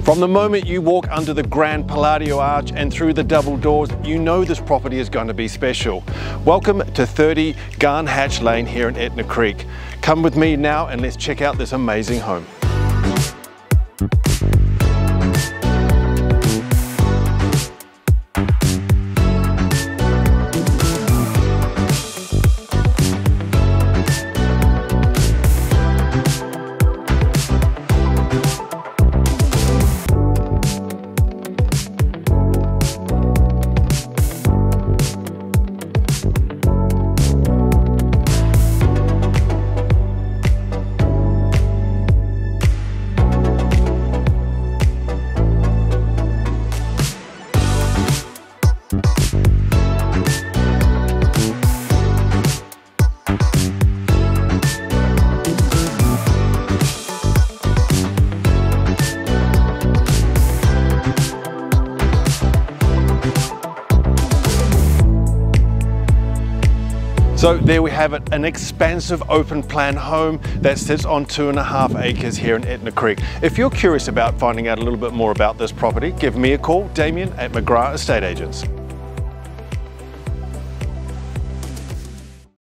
From the moment you walk under the Grand Palladio Arch and through the double doors, you know this property is going to be special. Welcome to 30 Garn Hatch Lane here in Etna Creek. Come with me now and let's check out this amazing home. So there we have it, an expansive open plan home that sits on 2.5 acres here in Etna Creek. If you're curious about finding out a little bit more about this property, give me a call, Damion at McGrath Estate Agents.